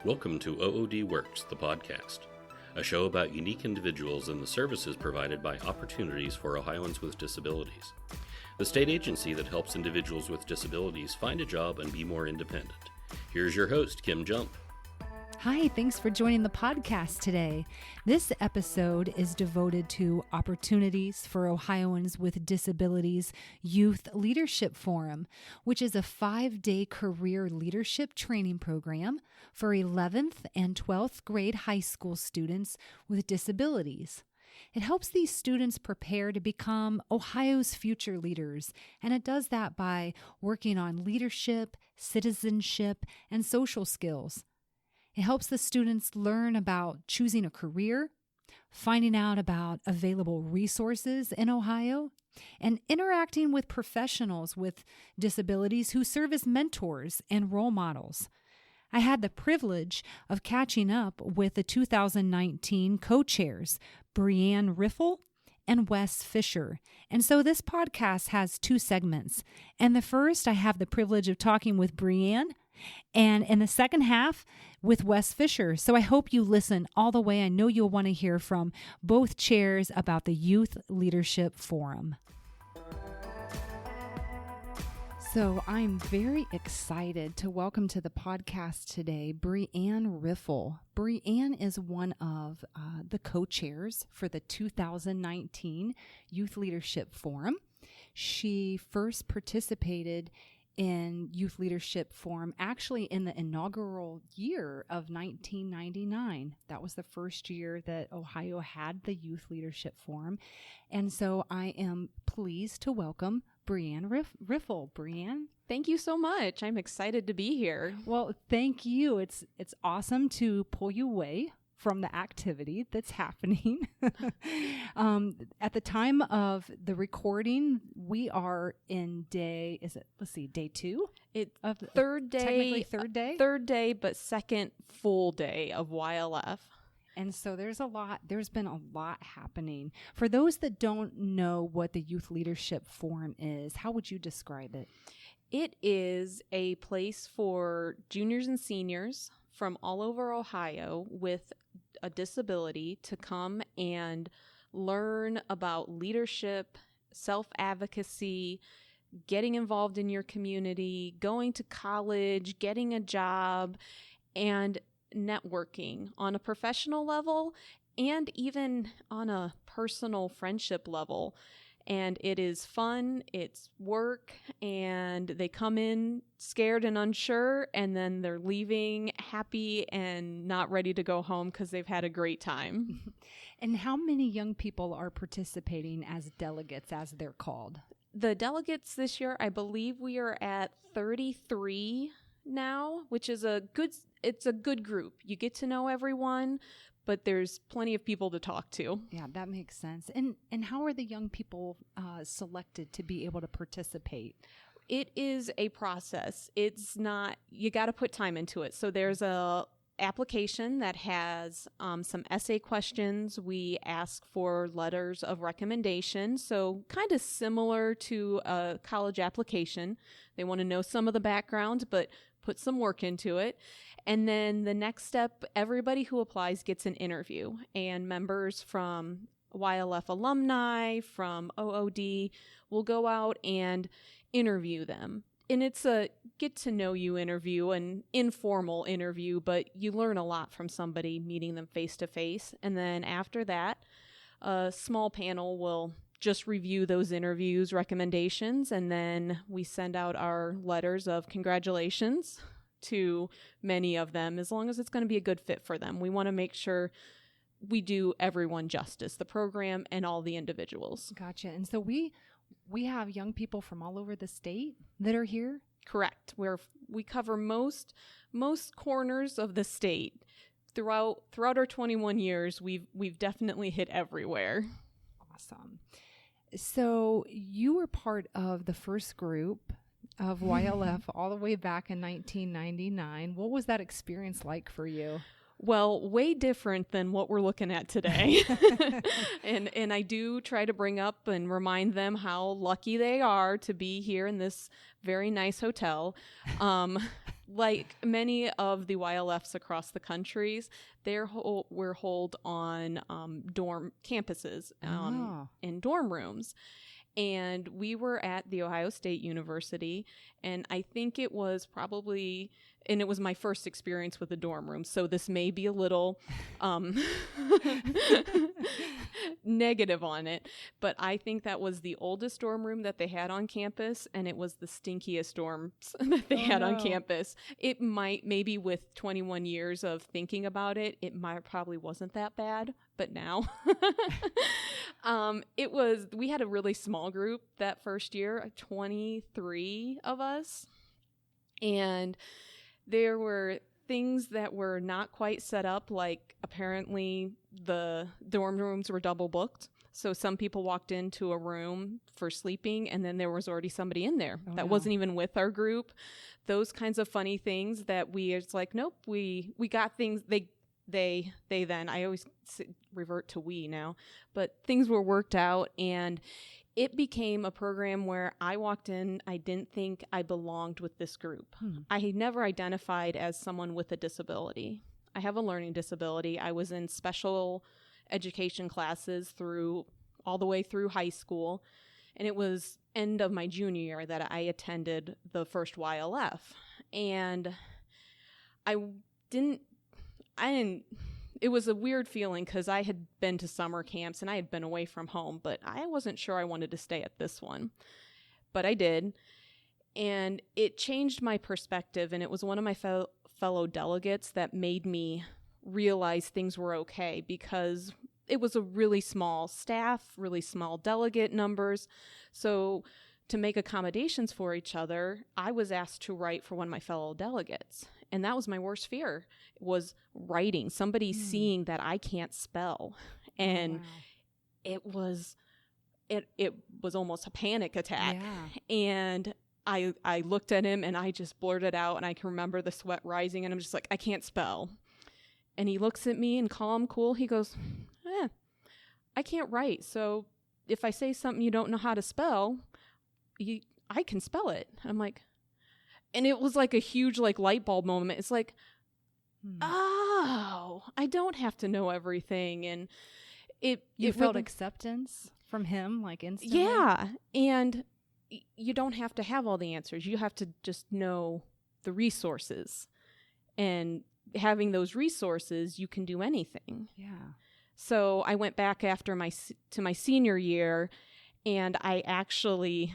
Welcome to OOD Works, the podcast, a show about unique individuals and the services provided by Opportunities for Ohioans with Disabilities, the state agency that helps individuals with disabilities find a job and be more independent. Here's your host, Kim Jump. Hi, thanks for joining the podcast today. This episode is devoted to Opportunities for Ohioans with Disabilities Youth Leadership Forum, which is a 5-day career leadership training program for 11th and 12th grade high school students with disabilities. It helps these students prepare to become Ohio's future leaders, and it does that by working on leadership, citizenship, and social skills. It helps the students learn about choosing a career, finding out about available resources in Ohio, and interacting with professionals with disabilities who serve as mentors and role models. I had the privilege of catching up with the 2019 co-chairs, Brianne Riffle and Wes Fisher. And so this podcast has 2 segments. And the first, I have the privilege of talking with Brianne, and in the second half, with Wes Fisher. So I hope you listen all the way. I know you'll want to hear from both chairs about the Youth Leadership Forum. So I'm very excited to welcome to the podcast today Brianne Riffle. Brianne is one of the co-chairs for the 2019 Youth Leadership Forum. She first participated in Youth Leadership Forum actually in the inaugural year of 1999. That was the first year that Ohio had the Youth Leadership Forum. And so I am pleased to welcome Brianne Riffle. Brianne? Thank you so much. I'm excited to be here. Well, thank you. It's awesome to pull you away from the activity that's happening. At the time of the recording, we are in day 2? Third day. Technically third day? Third day, but second full day of YLF. And so there's been a lot happening. For those that don't know what the Youth Leadership Forum is, how would you describe it? It is a place for juniors and seniors from all over Ohio with a disability to come and learn about leadership, self-advocacy, getting involved in your community, going to college, getting a job, and networking on a professional level and even on a personal friendship level. And it is fun, it's work, and they come in scared and unsure, and then they're leaving happy and not ready to go home because they've had a great time. And how many young people are participating as delegates, as they're called? The delegates this year, I believe we are at 33 now, which is a good group. You get to know everyone, but there's plenty of people to talk to. Yeah, that makes sense. And how are the young people selected to be able to participate? It is a process. It's not, you got to put time into it. So there's a application that has some essay questions. We ask for letters of recommendation. So kind of similar to a college application. They want to know some of the background, but put some work into it. And then the next step, everybody who applies gets an interview, and members from YLF alumni, from OOD, will go out and interview them. And it's a get-to-know-you interview, an informal interview, but you learn a lot from somebody meeting them face-to-face. And then after that, a small panel will just review those interviews, recommendations, and then we send out our letters of congratulations to many of them, as long as it's going to be a good fit for them. We want to make sure we do everyone justice, the program and all the individuals. Gotcha. And so we have young people from all over the state that are here? Correct. We cover most corners of the state. Throughout our 21 years, we've definitely hit everywhere. Awesome. So you were part of the first group of YLF all the way back in 1999. What was that experience like for you? Well, way different than what we're looking at today. And I do try to bring up and remind them how lucky they are to be here in this very nice hotel. like many of the YLFs across the countries, we're held on dorm campuses in dorm rooms. And we were at The Ohio State University, and I think it was probably, and it was my first experience with a dorm room, so this may be a little negative on it, but I think that was the oldest dorm room that they had on campus, and it was the stinkiest dorms that they had on campus. It maybe with 21 years of thinking about it, probably wasn't that bad, but now we had a really small group that first year, 23 of us, and there were things that were not quite set up, like apparently the dorm rooms were double booked. So some people walked into a room for sleeping, and then there was already somebody in there that wasn't even with our group. Those kinds of funny things that it's like, nope, we got things. They then, I always revert to we now, but things were worked out, and it became a program where I walked in, I didn't think I belonged with this group. I had never identified as someone with a disability. I have a learning disability. I was in special education classes all the way through high school, and it was end of my junior year that I attended the first YLF. And it was a weird feeling because I had been to summer camps and I had been away from home, but I wasn't sure I wanted to stay at this one. But I did. And it changed my perspective, and it was one of my fellow delegates that made me realize things were okay, because it was a really small staff, really small delegate numbers. So to make accommodations for each other, I was asked to write for one of my fellow delegates. And that was my worst fear, was writing, somebody seeing that I can't spell. And it was almost a panic attack. Yeah. And I looked at him and I just blurted out, and I can remember the sweat rising, and I'm just like, I can't spell. And he looks at me and calm, cool. He goes, I can't write. So if I say something you don't know how to spell, I can spell it. I'm like, and it was like a huge light bulb moment. It's like, oh, I don't have to know everything. And you felt acceptance from him, like instantly? Yeah. And you don't have to have all the answers. You have to just know the resources. And having those resources, you can do anything. Yeah. So I went back after to my senior year, and I actually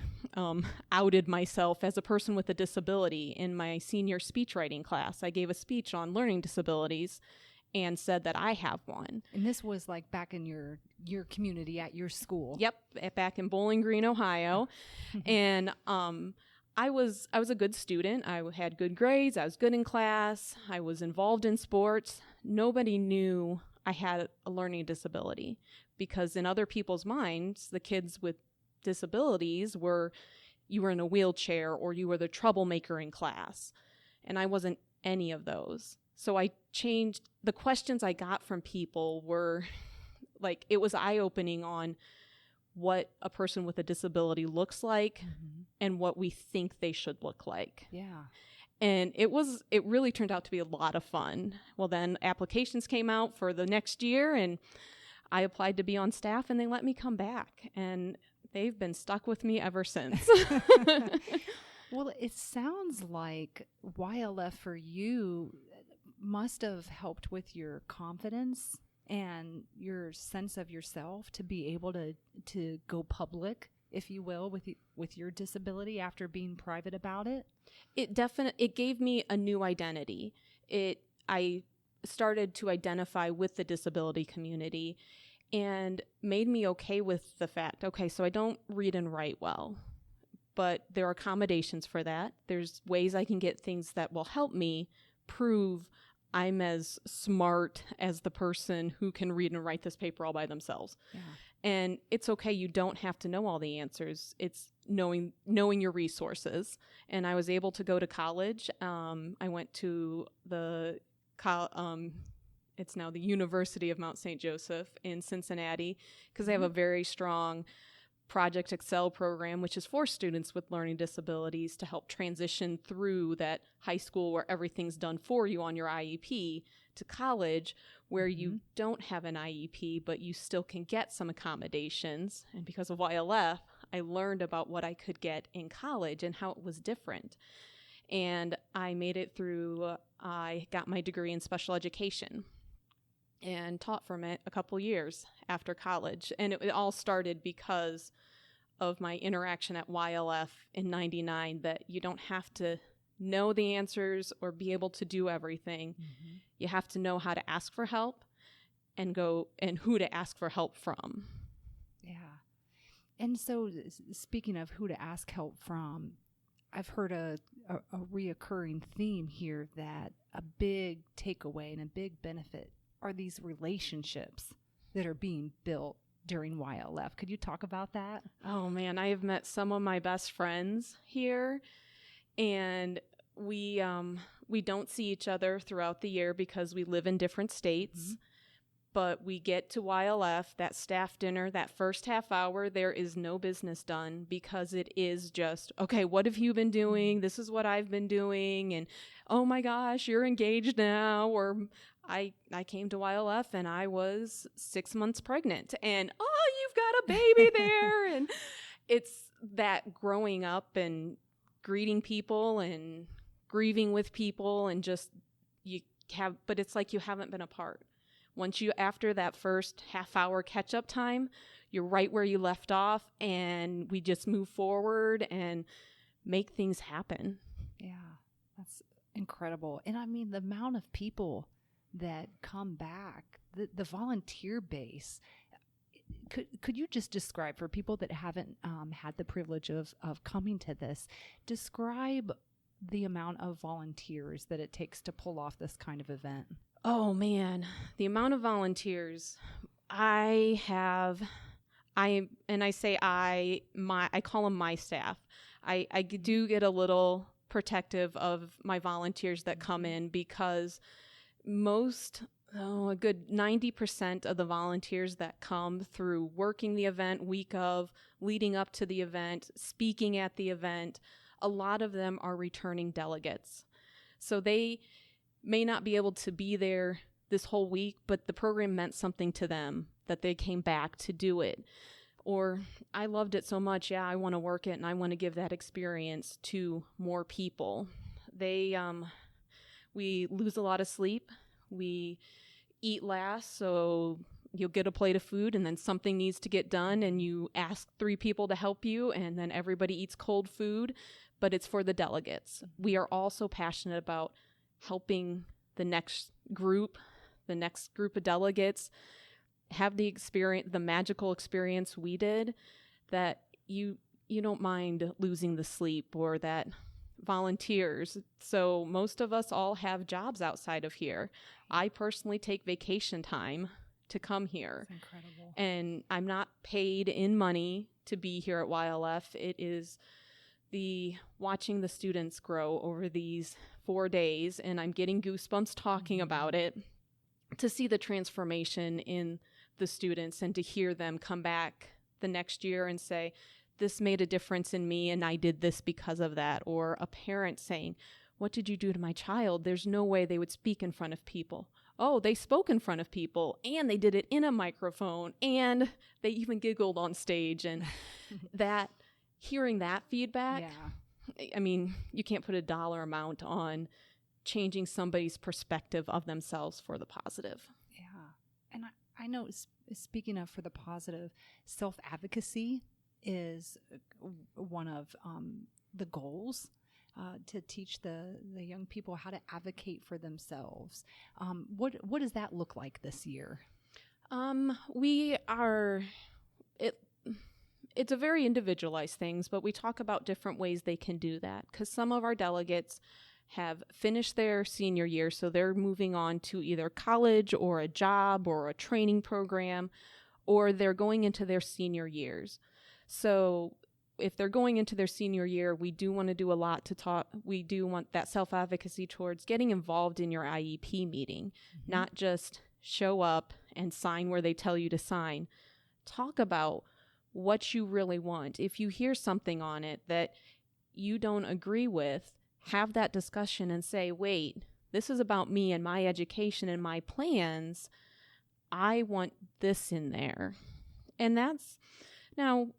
outed myself as a person with a disability in my senior speech writing class. I gave a speech on learning disabilities and said that I have one. And this was like back in your community at your school. Yep, back in Bowling Green, Ohio. And I was a good student. I had good grades. I was good in class. I was involved in sports. Nobody knew I had a learning disability, because in other people's minds, the kids with disabilities you were in a wheelchair, or you were the troublemaker in class. And I wasn't any of those. So I changed. The questions I got from people were like, it was eye-opening on what a person with a disability looks like and what we think they should look like. Yeah. And it really turned out to be a lot of fun. Well, then applications came out for the next year, and I applied to be on staff, and they let me come back, and they've been stuck with me ever since. Well, it sounds like YLF for you must have helped with your confidence and your sense of yourself to be able to go public, if you will, with your disability after being private about it. It gave me a new identity. I started to identify with the disability community, and made me okay with the fact, okay, so I don't read and write well, but there are accommodations for that. There's ways I can get things that will help me prove I'm as smart as the person who can read and write this paper all by themselves. Yeah. And it's okay. You don't have to know all the answers. It's knowing your resources. And I was able to go to college. I went to it's now the University of Mount St. Joseph in Cincinnati, because they have a very strong Project Excel program, which is for students with learning disabilities to help transition through that high school where everything's done for you on your IEP to college where you don't have an IEP, but you still can get some accommodations. And because of YLF, I learned about what I could get in college and how it was different. And I made it through, I got my degree in special education and taught from it a couple years after college. And it all started because of my interaction at YLF in '99, that you don't have to know the answers or be able to do everything. You have to know how to ask for help and who to ask for help from. Yeah. And so speaking of who to ask help from, I've heard a reoccurring theme here that a big takeaway and a big benefit are these relationships that are being built during YLF. Could you talk about that? Oh man, I have met some of my best friends here, and we don't see each other throughout the year because we live in different states. But we get to YLF, that staff dinner, that first half hour, there is no business done because it is just, okay, what have you been doing? This is what I've been doing. And oh my gosh, you're engaged now. Or I came to YLF and I was 6 months pregnant. And oh, you've got a baby there. And it's that growing up and greeting people and grieving with people and just but it's like you haven't been apart. Once after that first half hour catch-up time, you're right where you left off, and we just move forward and make things happen. Yeah, that's incredible. And I mean, the amount of people that come back, the volunteer base, could you just describe, for people that haven't had the privilege of coming to this, describe the amount of volunteers that it takes to pull off this kind of event? Oh man, the amount of volunteers I call them my staff. I do get a little protective of my volunteers that come in because a good 90% of the volunteers that come through working the event, week of, leading up to the event, speaking at the event, a lot of them are returning delegates. So they may not be able to be there this whole week, but the program meant something to them that they came back to do it. Or I loved it so much, I want to work it and I want to give that experience to more people. We lose a lot of sleep. We eat last, so you'll get a plate of food and then something needs to get done and you ask 3 people to help you and then everybody eats cold food, but it's for the delegates. We are all so passionate about helping the next group of delegates have the experience, the magical experience we did, that you don't mind losing the sleep, or that volunteers. So most of us all have jobs outside of here. I personally take vacation time to come here. That's incredible. And I'm not paid in money to be here at YLF. It is watching the students grow over these 4 days, and I'm getting goosebumps talking about it, to see the transformation in the students and to hear them come back the next year and say, this made a difference in me and I did this because of that. Or a parent saying, what did you do to my child? There's no way they would speak in front of people. Oh, they spoke in front of people and they did it in a microphone and they even giggled on stage. And hearing that feedback, I mean, you can't put a dollar amount on changing somebody's perspective of themselves for the positive. Yeah. And I know, speaking of for the positive, self-advocacy is one of the goals, to teach the young people how to advocate for themselves. What does that look like this year? It's a very individualized things, but we talk about different ways they can do that, because some of our delegates have finished their senior year, so they're moving on to either college or a job or a training program, or they're going into their senior years. So if they're going into their senior year, we do want to do a lot to talk. We do want that self-advocacy towards getting involved in your IEP meeting, not just show up and sign where they tell you to sign. Talk about what you really want. If you hear something on it that you don't agree with, have that discussion and say, wait, this is about me and my education and my plans. I want this in there. And now,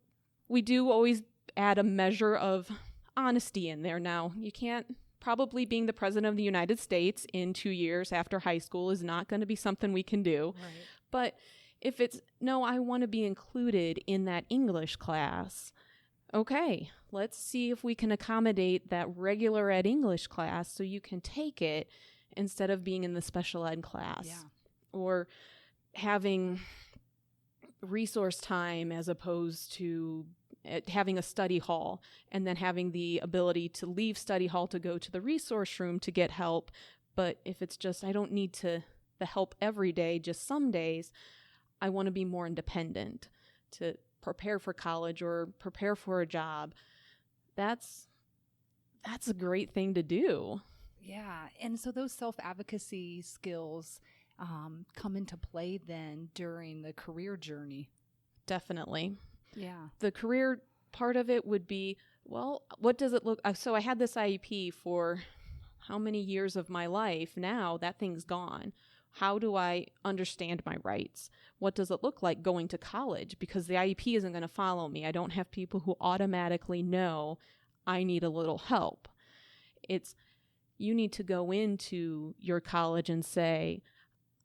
we do always add a measure of honesty in there. Now, you can't, probably being the President of the United States in 2 years after high school is not going to be something we can do. Right. But if it's, no, I want to be included in that English class, okay, let's see if we can accommodate that regular ed English class so you can take it instead of being in the special ed class. Yeah. Or having resource time as opposed to having a study hall and then having the ability to leave study hall to go to the resource room to get help. But if it's just, I don't need the help every day, just some days, I want to be more independent to prepare for college or prepare for a job. That's a great thing to do. Yeah. And so those self-advocacy skills come into play then during the career journey. Definitely. Yeah. The career part of it would be, well, what does it look? So I had this IEP for how many years of my life? Now that thing's gone. How do I understand my rights? What does it look like going to college? Because the IEP isn't going to follow me. I don't have people who automatically know I need a little help. You need to go into your college and say,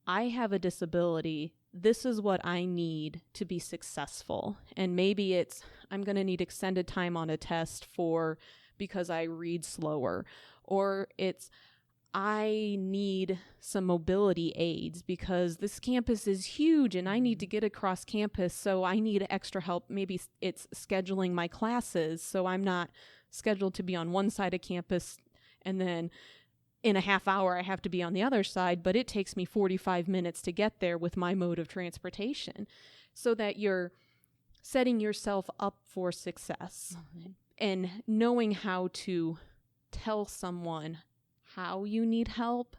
I have a disability. This is what I need to be successful. And maybe I'm going to need extended time on a test because I read slower. Or I need some mobility aids because this campus is huge and I need to get across campus, so I need extra help. Maybe it's scheduling my classes, so I'm not scheduled to be on one side of campus and then in a half hour I have to be on the other side, but it takes me 45 minutes to get there with my mode of transportation, so that you're setting yourself up for success. Mm-hmm. And knowing how to tell someone how you need help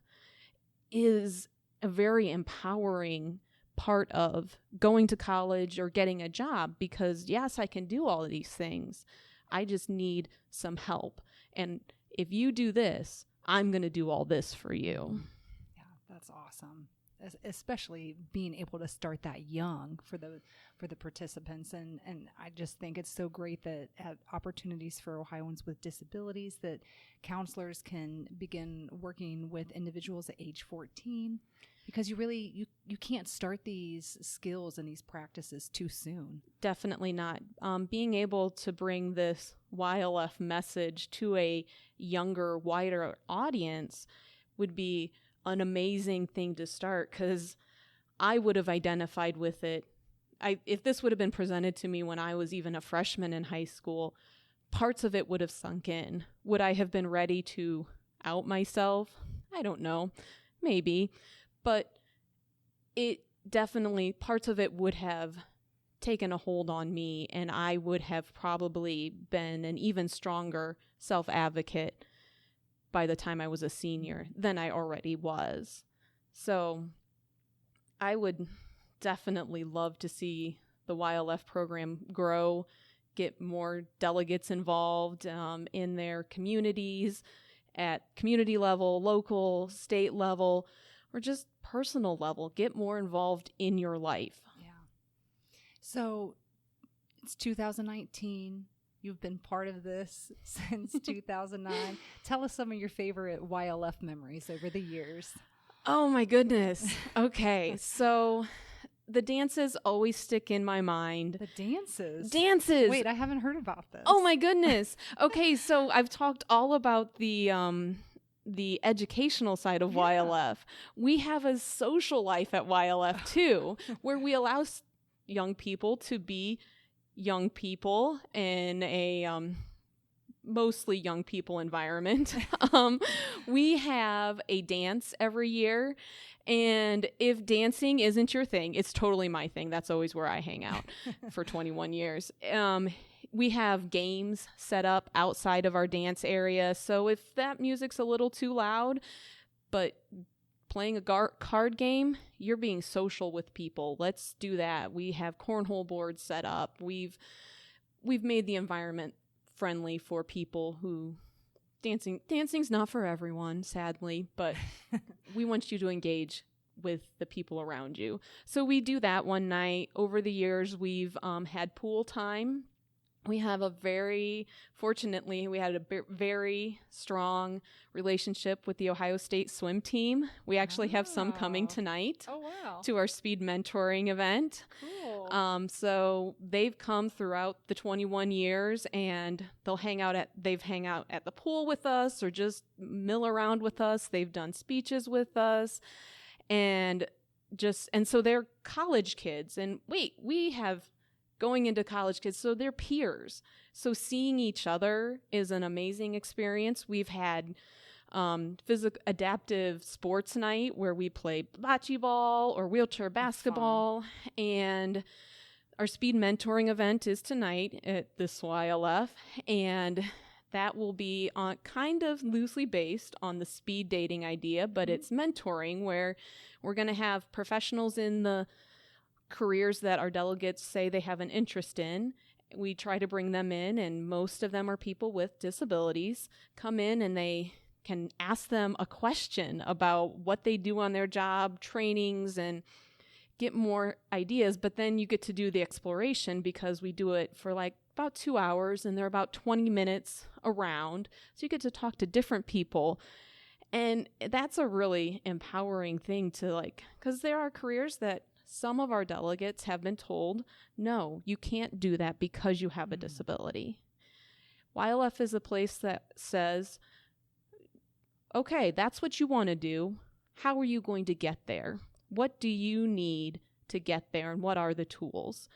is a very empowering part of going to college or getting a job, because yes, I can do all of these things. I just need some help. And if you do this, I'm going to do all this for you. Yeah, that's awesome. Especially being able to start that young for the participants. And I just think it's so great that at Opportunities for Ohioans with Disabilities that counselors can begin working with individuals at age 14, because you can't start these skills and these practices too soon. Definitely not. Being able to bring this YLF message to a younger, wider audience would be an amazing thing to start, because I would have identified with it. If this would have been presented to me when I was even a freshman in high school, parts of it would have sunk in. Would I have been ready to out myself? I don't know. Maybe. But it definitely, parts of it would have taken a hold on me, and I would have probably been an even stronger self-advocate by the time I was a senior than I already was. So I would definitely love to see the YLF program grow, get more delegates involved in their communities at community level, local, state level, or just personal level. Get more involved in your life. Yeah. So it's 2019. You've been part of this since 2009. Tell us some of your favorite YLF memories over the years. Oh, my goodness. Okay, so the dances always stick in my mind. The dances? Dances! Wait, I haven't heard about this. Oh, my goodness. Okay, so I've talked all about the educational side of YLF. We have a social life at YLF, too, where we allow young people to be young people in a mostly young people environment. We have a dance every year, and if dancing isn't your thing, it's totally my thing. That's always where I hang out for 21 years. We have games set up outside of our dance area, so if that music's a little too loud, but playing a card game, you're being social with people. Let's do that. We have cornhole boards set up. We've made the environment friendly for people who dancing's not for everyone, sadly, but we want you to engage with the people around you. So we do that one night. Over the years, we've had pool time. We have fortunately, we had a very strong relationship with the Ohio State swim team. We actually have some coming tonight to our speed mentoring event. Cool. So they've come throughout the 21 years, and they've hang out at the pool with us or just mill around with us. They've done speeches with us, and so they're college kids. And we have going into college kids, so they're peers. So seeing each other is an amazing experience. We've had physical adaptive sports night where we play bocce ball or wheelchair basketball, and our speed mentoring event is tonight at the SYLF, and that will be on kind of loosely based on the speed dating idea, but it's mentoring where we're going to have professionals in the careers that our delegates say they have an interest in. We try to bring them in, and most of them are people with disabilities. Come in and they can ask them a question about what they do on their job, trainings, and get more ideas. But then you get to do the exploration because we do it for like about 2 hours, and they're about 20 minutes around. So you get to talk to different people. And that's a really empowering thing to because there are careers that some of our delegates have been told, no, you can't do that because you have a disability. YLF is a place that says, okay, that's what you want to do. How are you going to get there? What do you need to get there, and what are the tools?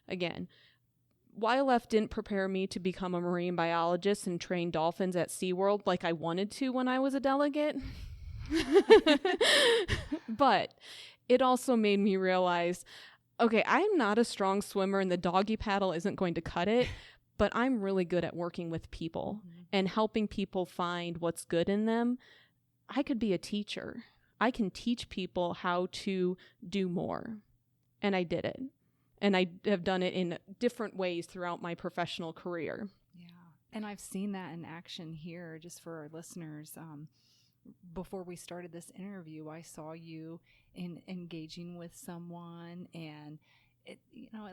Again, YLF didn't prepare me to become a marine biologist and train dolphins at SeaWorld like I wanted to when I was a delegate. But it also made me realize, okay, I'm not a strong swimmer and the doggy paddle isn't going to cut it, but I'm really good at working with people and helping people find what's good in them. I could be a teacher. I can teach people how to do more. And I did it. And I have done it in different ways throughout my professional career. Yeah. And I've seen that in action here, just for our listeners. Before we started this interview, I saw you engaging with someone, and it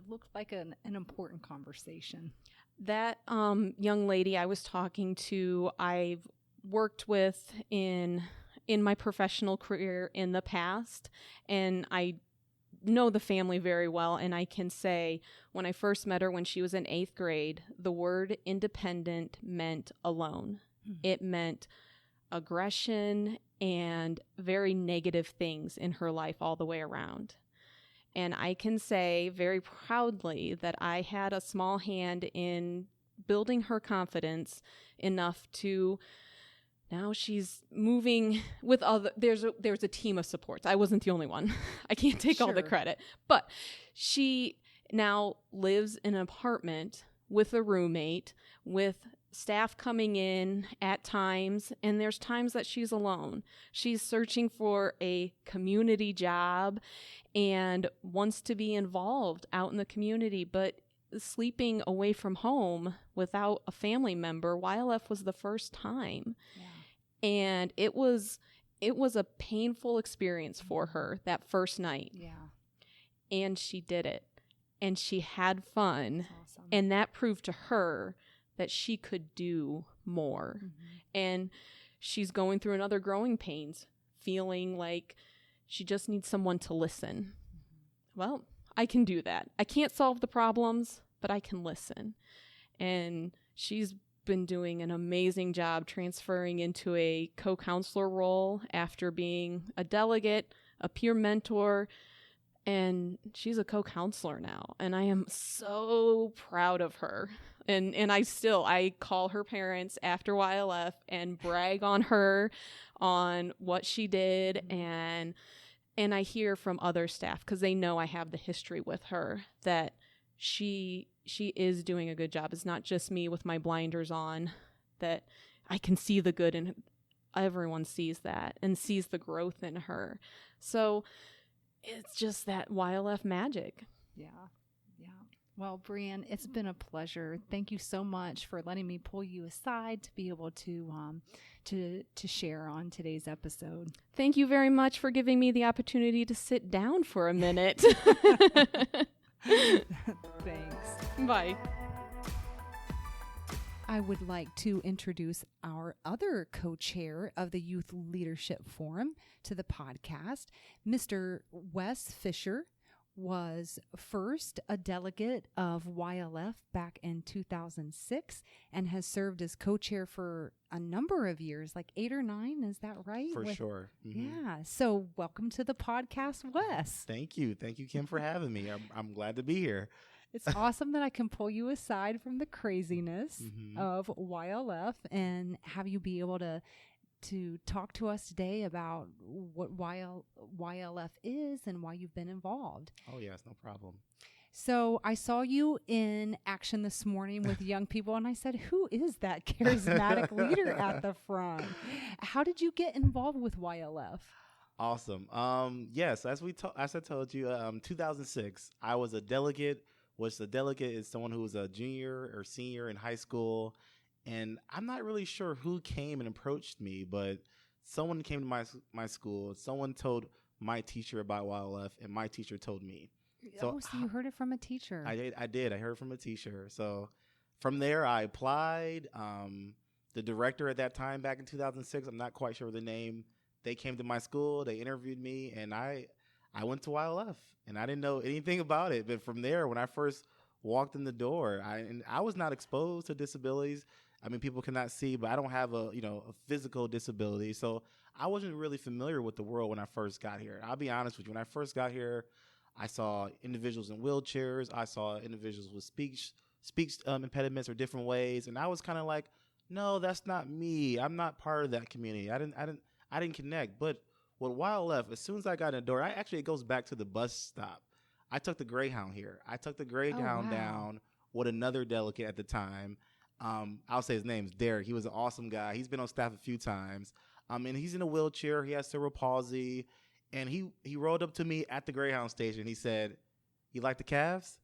looked like an important conversation. That young lady I was talking to, I've worked with in my professional career in the past, and I know the family very well, and I can say when I first met her when she was in 8th grade, the word independent meant alone. It meant aggression and very negative things in her life all the way around. And I can say very proudly that I had a small hand in building her confidence enough to, now she's moving with other, there's a team of supports. I wasn't the only one. I can't take all the credit. But she now lives in an apartment with a roommate, with staff coming in at times, and there's times that she's alone. She's searching for a community job and wants to be involved out in the community, but sleeping away from home without a family member, YLF was the first time. Yeah. And it was a painful experience for her that first night. Yeah. And she did it. And she had fun. Awesome. And that proved to her that she could do more. And she's going through another growing pains, feeling like she just needs someone to listen. Well, I can do that. I can't solve the problems, but I can listen. And she's been doing an amazing job transferring into a co-counselor role after being a delegate, a peer mentor, and she's a co-counselor now. And I am so proud of her. And I call her parents after YLF and brag on her on what she did. And I hear from other staff, because they know I have the history with her, that she is doing a good job. It's not just me with my blinders on, that I can see the good in everyone sees that and sees the growth in her. So it's just that YLF magic. Yeah. Yeah. Well, Brianne, it's been a pleasure. Thank you so much for letting me pull you aside to be able to share on today's episode. Thank you very much for giving me the opportunity to sit down for a minute. Thanks. Bye. I would like to introduce our other co-chair of the Youth Leadership Forum to the podcast. Mr. Wes Fisher was first a delegate of YLF back in 2006 and has served as co-chair for a number of years, like 8 or 9. Is that right? For sure. Mm-hmm. Yeah. So welcome to the podcast, Wes. Thank you. Thank you, Kim, for having me. I'm glad to be here. It's awesome that I can pull you aside from the craziness of YLF and have you be able to talk to us today about what YLF is and why you've been involved. Oh, yes, no problem. So I saw you in action this morning with young people, and I said, who is that charismatic leader at the front? How did you get involved with YLF? Awesome. Yes, as I told you, 2006, I was a delegate, which the delegate is someone who was a junior or senior in high school. And I'm not really sure who came and approached me, but someone came to my school. Someone told my teacher about YLF, and my teacher told me. So you heard it from a teacher. I did. I heard it from a teacher. So from there, I applied. The director at that time, back in 2006, I'm not quite sure the name. They came to my school. They interviewed me, and I went to YLF, and I didn't know anything about it. But from there, when I first walked in the door, I was not exposed to disabilities. I mean, people cannot see, but I don't have a physical disability. So I wasn't really familiar with the world when I first got here. I'll be honest with you. When I first got here, I saw individuals in wheelchairs. I saw individuals with speech impediments or different ways. And I was kind of like, no, that's not me. I'm not part of that community. I didn't connect. But with YLF, as soon as I got in the door, it goes back to the bus stop. I took the Greyhound here. I took the Greyhound down with another delegate at the time. I'll say his name's Derek. He was an awesome guy. He's been on staff a few times. And he's in a wheelchair. He has cerebral palsy. And he rolled up to me at the Greyhound station. He said, "You like the Cavs?"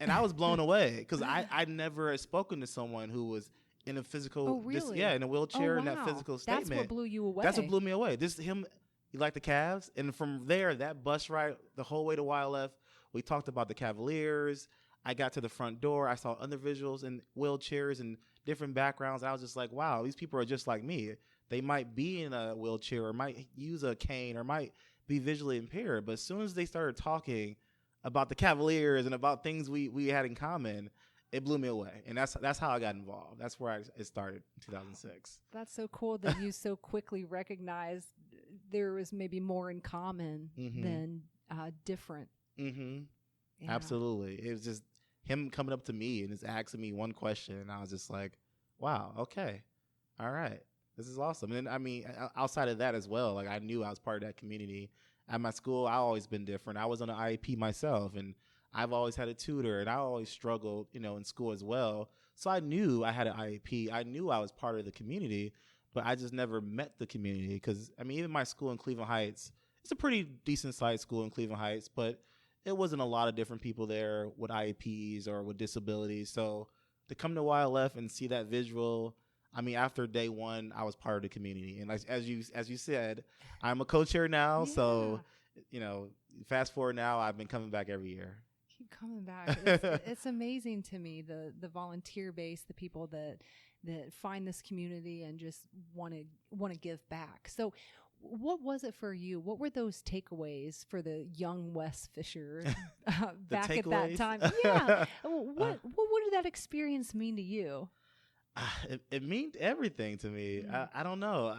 And I was blown away because I never had spoken to someone who was in a physical, in a wheelchair in that physical statement. That's what blew you away. That's what blew me away. You like the Cavs? And from there, that bus ride the whole way to YLF, we talked about the Cavaliers. I got to the front door. I saw other visuals in wheelchairs and different backgrounds. I was just like, wow, these people are just like me. They might be in a wheelchair or might use a cane or might be visually impaired. But as soon as they started talking about the Cavaliers and about things we had in common, it blew me away. And that's how I got involved. That's where it started in 2006. That's so cool that you so quickly recognized there was maybe more in common than different. Mm-hmm. Yeah. Absolutely. It was just him coming up to me and just asking me one question. And I was just like, wow, okay. All right. This is awesome. And I mean, outside of that as well, like I knew I was part of that community. At my school, I always been different. I was on an IEP myself, and I've always had a tutor, and I always struggled, in school as well. So I knew I had an IEP. I knew I was part of the community, but I just never met the community because, I mean, even my school in Cleveland Heights, it's a pretty decent-sized school in Cleveland Heights, but it wasn't a lot of different people there with IEPs or with disabilities. So to come to YLF and see that visual, I mean, after day one, I was part of the community. And like, as you said, I'm a co-chair now. Yeah. So, fast forward now, I've been coming back every year. Keep coming back. It's amazing to me, the volunteer base, the people that find this community and just want to give back. So what was it for you? What were those takeaways for the young Wes Fisher back at that time? Yeah. What did that experience mean to you? It meant everything to me. I don't know.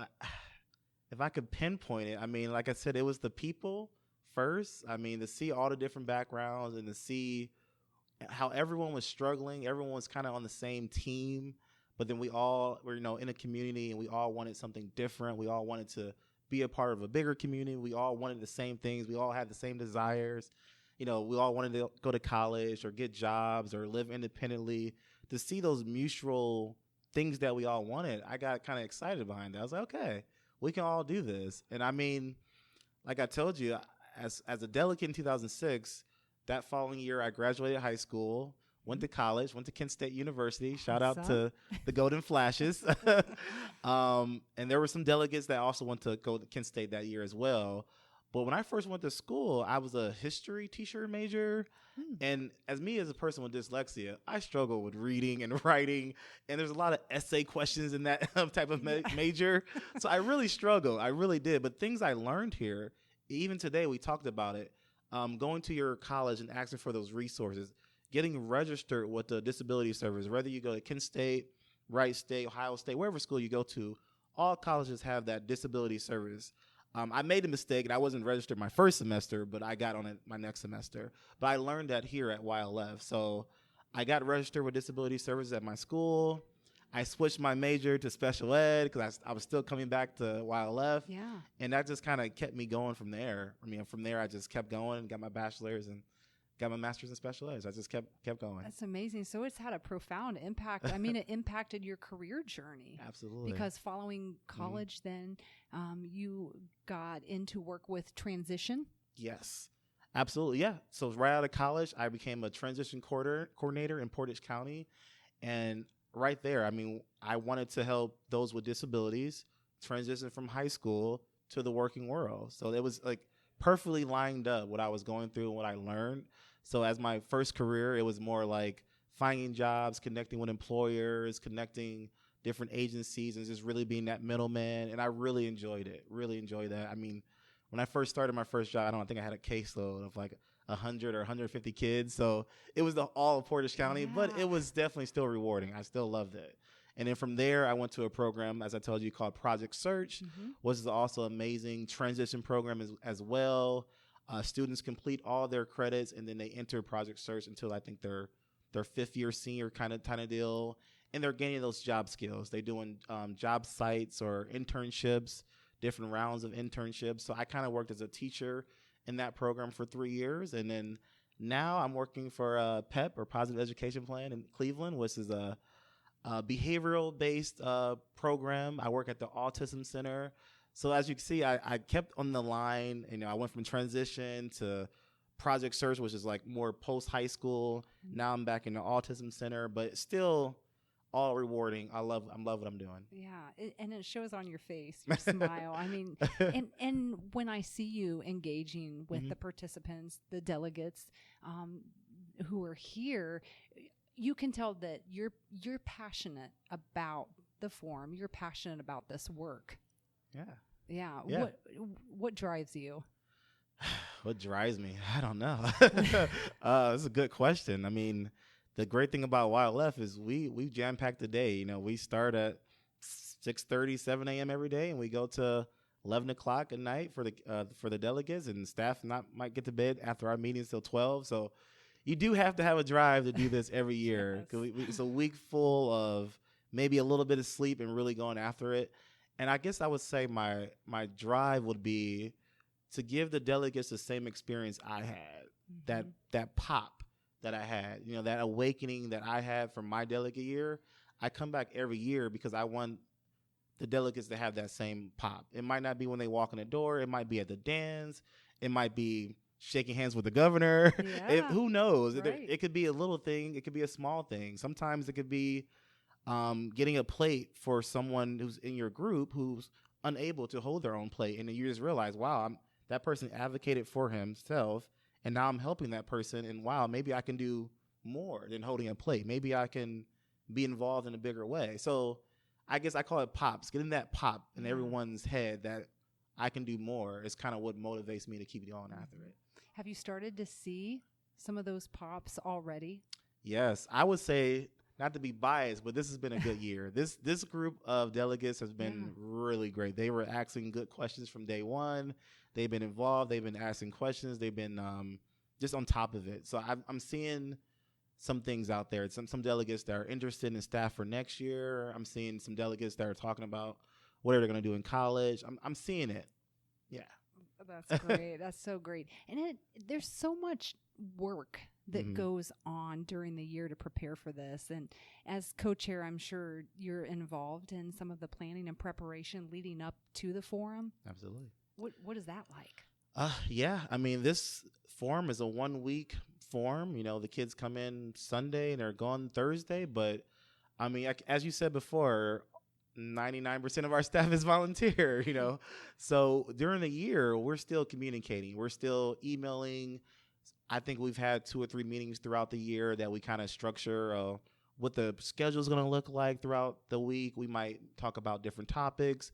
If I could pinpoint it, I mean, like I said, it was the people first. I mean, to see all the different backgrounds and to see how everyone was struggling. Everyone was kind of on the same team, but then we all were, in a community and we all wanted something different. We all wanted to be a part of a bigger community. We all wanted the same things. We all had the same desires. We all wanted to go to college or get jobs or live independently. To see those mutual things that we all wanted, I got kind of excited behind that. I was like, okay, we can all do this. And I mean, like I told you, as a delegate in 2006, that following year I graduated high school, went to college, went to Kent State University. Shout out to the Golden Flashes. And there were some delegates that also went to go to Kent State that year as well. But when I first went to school, I was a history teacher major. And as a person with dyslexia, I struggle with reading and writing. And there's a lot of essay questions in that type of major. So I really struggled. I really did. But things I learned here, even today, we talked about it, going to your college and asking for those resources, getting registered with the Disability Service, whether you go to Kent State, Wright State, Ohio State, wherever school you go to, all colleges have that Disability Service. I made a mistake, and I wasn't registered my first semester, but I got on it my next semester. But I learned that here at YLF. So I got registered with Disability Services at my school. I switched my major to special ed because I was still coming back to YLF. Yeah. And that just kind of kept me going from there. I mean, from there, I just kept going, got my bachelor's, and got my master's in special ed. I just kept going. That's amazing. So it's had a profound impact. I mean, it impacted your career journey. Absolutely. Because following college, then you got into work with transition. Yes, absolutely. Yeah. So right out of college, I became a transition coordinator in Portage County. And right there, I mean, I wanted to help those with disabilities transition from high school to the working world. So it was like perfectly lined up what I was going through and what I learned. So as my first career, it was more like finding jobs, connecting with employers, connecting different agencies, and just really being that middleman. And I really enjoyed it. Really enjoyed that. I mean, when I first started my first job, I think I had a caseload of like 100 or 150 kids. So it was all of Portage County, but it was definitely still rewarding. I still loved it. And then from there, I went to a program, as I told you, called Project Search, which is also an amazing transition program as well. Students complete all their credits, and then they enter Project Search until I think their fifth year senior kind of deal. And they're gaining those job skills. They're doing job sites or internships, different rounds of internships. So I kind of worked as a teacher in that program for 3 years. And then now I'm working for PEP, or Positive Education Plan, in Cleveland, which is a behavioral-based program. I work at the Autism Center. So as you can see, I kept on the line. You know, I went from transition to Project Search, which is like more post-high school. Now I'm back in the Autism Center, but still all rewarding. I love what I'm doing. Yeah, and it shows on your face, your smile. I mean, and when I see you engaging with the participants, the delegates who are here, you can tell that you're passionate about the forum. You're passionate about this work. Yeah. What drives you? What drives me? I don't know. That's a good question. I mean, the great thing about YLF is we jam-pack the day. You know, we start at 6:30, 7 a.m. every day, and we go to 11 o'clock at night for the delegates, and staff might get to bed after our meetings till 12. So you do have to have a drive to do this every year. Yes. It's a week full of maybe a little bit of sleep and really going after it. And I guess I would say my drive would be to give the delegates the same experience I had, that pop that I had, you know, that awakening that I had from my delegate year. I come back every year because I want the delegates to have that same pop. It might not be when they walk in the door. It might be at the dance. It might be shaking hands with the governor. Yeah, who knows? Right. It could be a little thing. It could be a small thing. Sometimes it could be getting a plate for someone who's in your group who's unable to hold their own plate. And then you just realize, wow, that person advocated for himself, and now I'm helping that person. And wow, maybe I can do more than holding a plate. Maybe I can be involved in a bigger way. So I guess I call it pops. Getting that pop in everyone's head that I can do more is kind of what motivates me to keep going after it. Have you started to see some of those pops already? Yes, I would say, not to be biased, but this has been a good year. This group of delegates has been really great. They were asking good questions from day one. They've been involved. They've been asking questions. They've been just on top of it. So I'm seeing some things out there. Some delegates that are interested in staff for next year. I'm seeing some delegates that are talking about what are they going to do in college. I'm seeing it. Yeah. That's great. That's so great. And there's so much work that goes on during the year to prepare for this. And as co-chair, I'm sure you're involved in some of the planning and preparation leading up to the forum. Absolutely. What is that like? Yeah, I mean, this forum is a 1-week forum. You know, the kids come in Sunday and they're gone Thursday. But, I mean, as you said before, 99% of our staff is volunteer, you know. So during the year, we're still communicating. We're still emailing. I think we've had 2 or 3 meetings throughout the year that we kind of structure what the schedule is going to look like throughout the week. We might talk about different topics.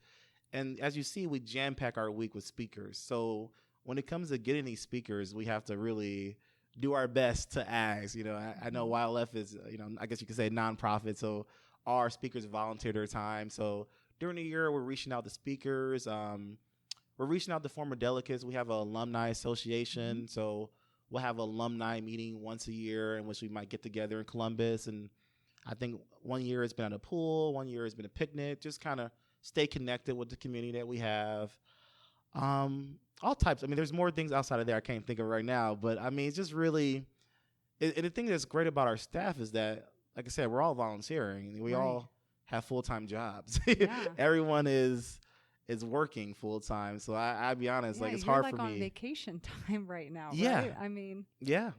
And as you see, we jam-pack our week with speakers. So when it comes to getting these speakers, we have to really do our best to ask. You know, I know YLF is, you know, I guess you could say nonprofit. So our speakers volunteer their time. So during the year, we're reaching out to speakers. We're reaching out to former delegates. We have an alumni association. So we'll have an alumni meeting once a year in which we might get together in Columbus. And I think one year it's been at a pool. One year it's been a picnic. Just kind of stay connected with the community that we have. All types. I mean, there's more things outside of there I can't think of right now. But, I mean, it's just really and the thing that's great about our staff is that, like I said, we're all volunteering. We all have full-time jobs. Everyone is working full-time. So I'll be honest, like it's hard for me. You're on vacation time right now, yeah. right? I mean. Yeah.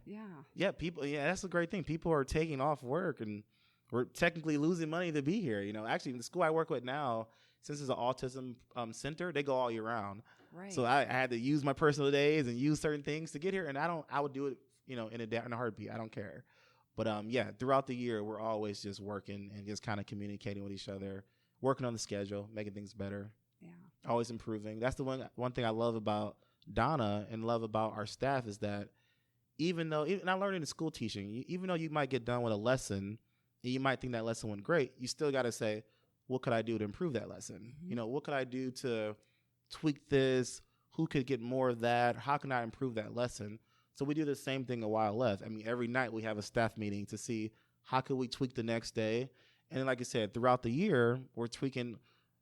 People. Yeah, that's the great thing. People are taking off work, and we're technically losing money to be here. You know, actually, the school I work with now, since it's an autism center, they go all year round. Right. So I had to use my personal days and use certain things to get here, and I would do it, you know, in a heartbeat. I don't care. But throughout the year, we're always just working and just kind of communicating with each other, working on the schedule, making things better. Yeah. Always improving. That's the one thing I love about Donna and love about our staff is that and I learned in school teaching, even though you might get done with a lesson and you might think that lesson went great, you still got to say, what could I do to improve that lesson? You know, what could I do to tweak this? Who could get more of that? How can I improve that lesson? So we do the same thing at YLF. I mean, every night we have a staff meeting to see how could we tweak the next day. And like I said, throughout the year, we're tweaking,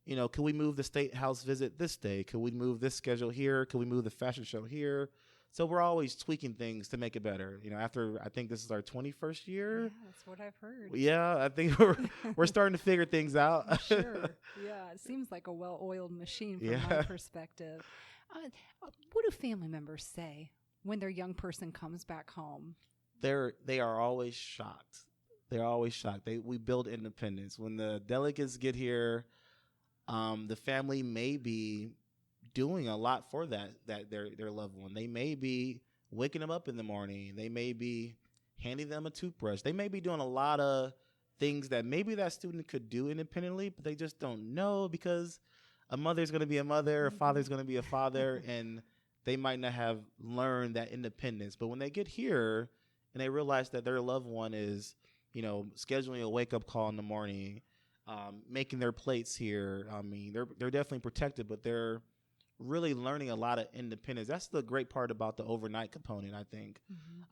you know, can we move the State House visit this day? Could we move this schedule here? Could we move the fashion show here? So we're always tweaking things to make it better. You know, after I think this is our 21st year. Yeah, that's what I've heard. Yeah, I think we're starting to figure things out. Sure. Yeah, it seems like a well-oiled machine from my perspective. What do family members say when their young person comes back home? They are always shocked. They're always shocked. We build independence. When the delegates get here, the family may be doing a lot for their loved one. They may be waking them up in the morning. They may be handing them a toothbrush. They may be doing a lot of things that maybe that student could do independently, but they just don't know because a mother's going to be a mother, a father's going to be a father, and they might not have learned that independence. But when they get here and they realize that their loved one is, you know, scheduling a wake-up call in the morning, making their plates here, I mean, they're definitely protected, but they're really learning a lot of independence. That's the great part about the overnight component, I think.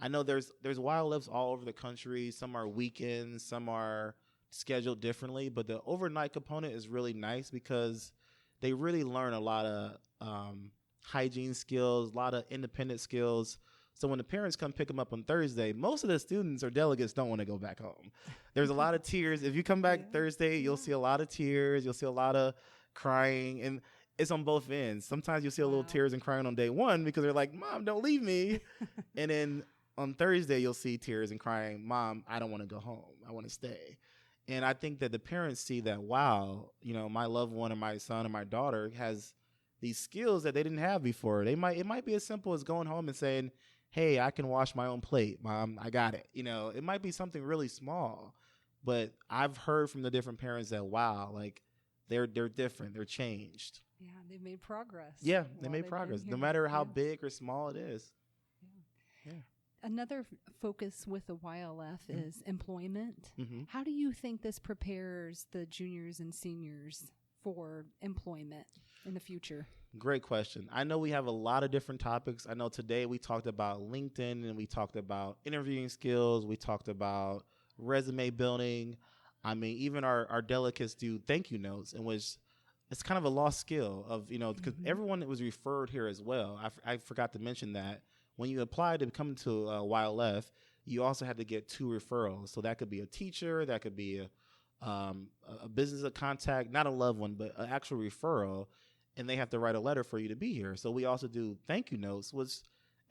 I know there's YLFs all over the country. Some are weekends, some are scheduled differently, but the overnight component is really nice because they really learn a lot of hygiene skills, a lot of independent skills. So when the parents come pick them up on Thursday, most of the students or delegates don't want to go back home. There's a lot of tears. If you come back Thursday, you'll see a lot of tears. You'll see a lot of crying. And it's on both ends. Sometimes you'll see a little tears and crying on day one because they're like, Mom, don't leave me. And then on Thursday, you'll see tears and crying, Mom, I don't want to go home. I want to stay. And I think that the parents see that, wow, you know, my loved one or my son or my daughter has these skills that they didn't have before. It might be as simple as going home and saying, hey, I can wash my own plate, Mom. I got it. You know, it might be something really small, but I've heard from the different parents that, wow, like they're different. They're changed. Yeah, they've made progress. Yeah, they made progress, no matter how big or small it is. Yeah. Another focus with the YLF is employment. How do you think this prepares the juniors and seniors for employment in the future? Great question. I know we have a lot of different topics. I know today we talked about LinkedIn and we talked about interviewing skills. We talked about resume building. I mean, even our delegates do thank you notes, in which it's kind of a lost skill of, you know, because everyone that was referred here as well. I forgot to mention that when you apply to come to YLF, you also had to get 2 referrals. So that could be a teacher, that could be a business of contact, not a loved one, but an actual referral, and they have to write a letter for you to be here. So we also do thank you notes, which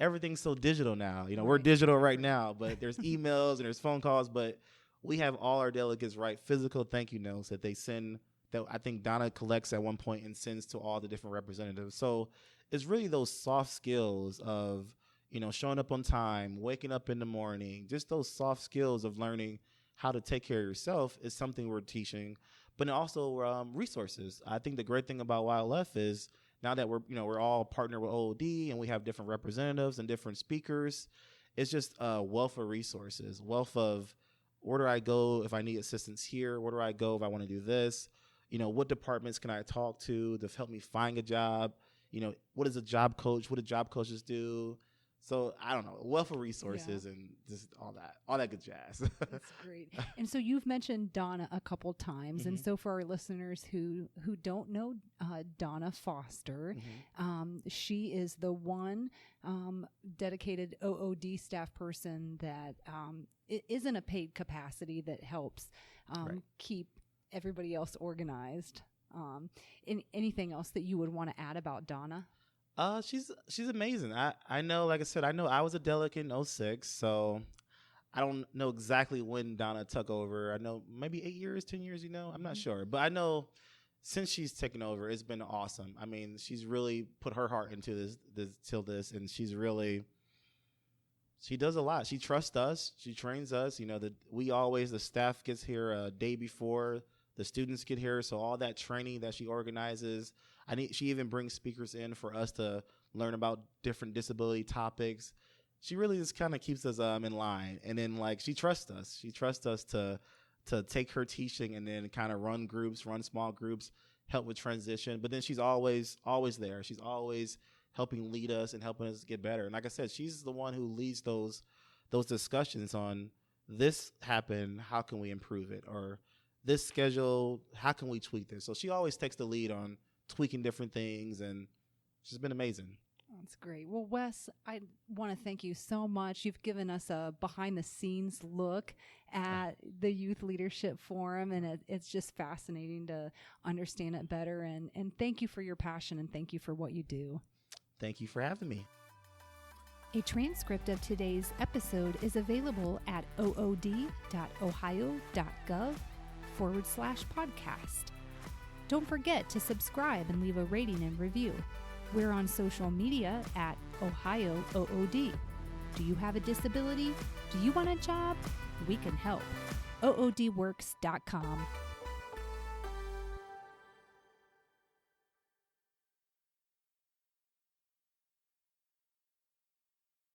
everything's so digital now. You know, we're digital right now, but there's emails and there's phone calls, but we have all our delegates write physical thank you notes that they send, that I think Donna collects at one point and sends to all the different representatives. So it's really those soft skills of, you know, showing up on time, waking up in the morning, just those soft skills of learning how to take care of yourself is something we're teaching. But also resources. I think the great thing about YLF is now that we're all partnered with OOD and we have different representatives and different speakers, it's just a wealth of resources, wealth of where do I go if I need assistance here? Where do I go if I want to do this? You know, what departments can I talk to help me find a job? You know, what is a job coach? What do job coaches do? So I don't know, a wealth of resources and just all that good jazz. That's great. And so you've mentioned Donna a couple times. And so for our listeners who don't know Donna Foster, she is the one dedicated OOD staff person that it isn't a paid capacity that helps keep everybody else organized. Anything else that you would want to add about Donna? She's amazing. I know, like I said, I was a delegate in 2006, so I don't know exactly when Donna took over. I know maybe 8 years, 10 years, I'm not sure. But I know since she's taken over, it's been awesome. I mean, she's really put her heart into this, and she does a lot. She trusts us. She trains us. The staff gets here a day before the students get here. So all that training that she organizes, she even brings speakers in for us to learn about different disability topics. She really just kind of keeps us in line. And then she trusts us. She trusts us to take her teaching and then kind of run small groups, help with transition. But then she's always there. She's always helping lead us and helping us get better. And like I said, she's the one who leads those discussions on this happened, how can we improve it? Or this schedule, how can we tweak this? So she always takes the lead on tweaking different things, and she's been amazing. That's great. Well, Wes, I want to thank you so much. You've given us a behind-the-scenes look at the Youth Leadership Forum, and it's just fascinating to understand it better. And thank you for your passion, and thank you for what you do. Thank you for having me. A transcript of today's episode is available at ood.ohio.gov/podcast. Don't forget to subscribe and leave a rating and review. We're on social media at Ohio OOD. Do you have a disability? Do you want a job? We can help. oodworks.com.